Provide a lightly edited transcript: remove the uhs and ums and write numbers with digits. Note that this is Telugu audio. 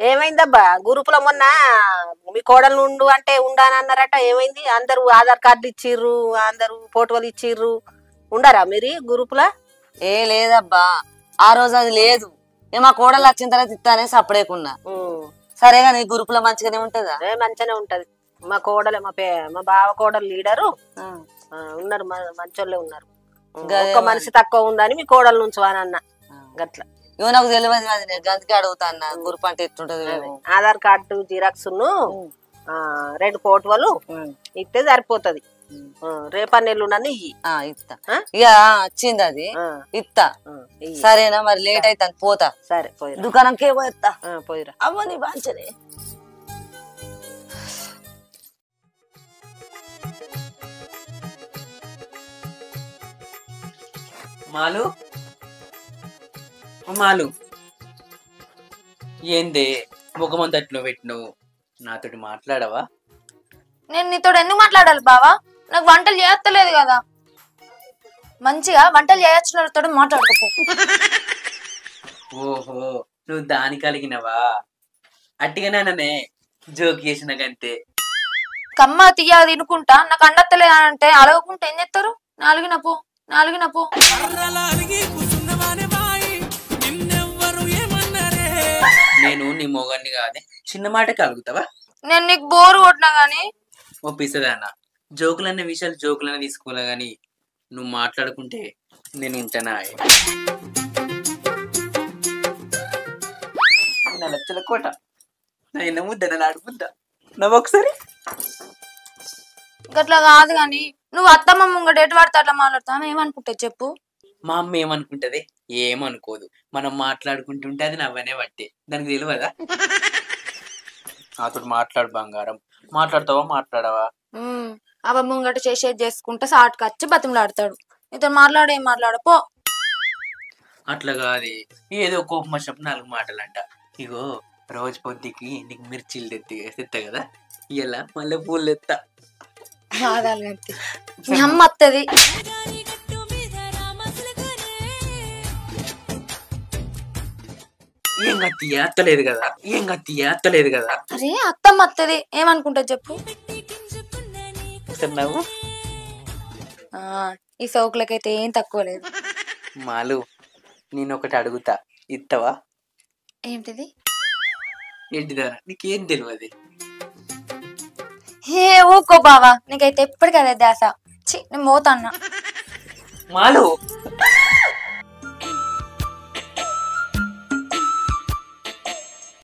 ఏమైందబ్బా గ్రూపులో మొన్న మీ కోడలు ఉండు అంటే ఉండానన్నారట ఏమైంది? అందరూ ఆధార్ కార్డులు ఇచ్చిర్రు, అందరూ ఫోటోలు ఇచ్చిర్రు. ఉండారా మీరు గ్రూపులా? ఏ లేదబ్బా, ఆ రోజు అది లేదు. మా కోడలు వచ్చిన తర్వాత ఇస్తానే సపడేకున్నా. సరేగా నీ గ్రూపులో మంచిగానే ఉంటుందా? మంచిగానే ఉంటది. మా కోడలు మా బావ కోడలు లీడరు ఉన్నారు, మంచోళ్ళే ఉన్నారు. ఒక్క మనిషి తక్కువ ఉందని మీ కోడలు నుంచి అన్న గట్లా. ఇవో నాకు తెలియదు, అది నేను గంతకే అడుగుతా అన్న. గ్రూప్ అంటే ఎట్లుంటది? ఆధార్ కార్డు జిరాక్స్ 2 ఫోటోలు ఇస్తే సరిపోతది. రేపన్నెల్లుండని ఇస్తా. ఇక వచ్చింది అది ఇస్తా. సరేనా? మరి లేట్ అవుతాను, పోతా. సరే పోయి దుకాణంకే పోతా. పోయిరా. అవ్వ నీ బాంచనే. మాలు మాలు ఏందే ముఖమంత అట్లో పెట్టినవు? నాతోటి మాట్లాడవా? నేను నీతో ఎందుకు మాట్లాడాలి బావా? నాకు వంటలు చేయత్తలేదు కదా. మంచిగా వంటలు చేయొచ్చిన వాళ్ళతో మాట్లాడుకోపో. ఓహో, నువ్వు దాని కలిగినవా? అట్టిగానే జోక్ చేసిన కంతే. కమ్మ తీయ తినుకుంటా నాకు అండత్తలేదు అంటే అలగకుంటే ఏం చేస్తారు? నాలుగిన పో. నేను నీ మొగన్ని కాదే, చిన్న మాట కలుగుతావా? నేను నీకు బోరు కొట్టినా గానీ ఒప్పిస్తుందన్న. జోకులన్న విషయాలు జోకులన్న తీసుకోలే గాని నువ్వు మాట్లాడుకుంటే నేను ఉంటానా? నా లక్షల కోట నా ముద్ద నా ఆడుముద్ద నవ్వు ఒకసారి. గట్లా కాదు గాని నువ్వు అత్తమ్మ ముంగట ఎటు పడితే అట్లా మాట్లాడతావు. ఏమనుకుంటా చెప్పు? మా అమ్మ ఏమనుకుంటది? ఏమనుకోదు. మనం మాట్లాడుకుంటుంటే అది నవ్వనే పట్టే, దానికి తెలియదా? నాతో మాట్లాడు బంగారం. మాట్లాడతావా మాట్లాడవా? అవ ముంగట చేసేది చేసుకుంటే సాటుకు వచ్చి బతిమలాడతాడు. నీతో ఏం మాట్లాడపో. అట్లా కాదు, ఏదో కోపం వచ్చినప్పుడు 4 మాటలంట. ఇగో రోజు పొద్దుకి నీకు మిర్చీలు తెత్తా కదా, ఇలా మళ్ళీ పూలు తెత్తా. అమ్మ వస్తుంది. ఏం గత్తి ఎత్తలేదు కదా. అరే అత్తమ్మ వస్తుంది, ఏమనుకుంటా చెప్పు? నవ్వు. ఈ సోకులకైతే ఏం తక్కువ లేదు. మాలు, నేను ఒకటి అడుగుతా, ఇత్తవా? ఏంటిది? ఏంటిదా? నీకేం తెలియదు. ఏ ఊకో బావా, నీకైతే ఎప్పటికీ అదే దాస. నేను పోతా అన్నా. మాలు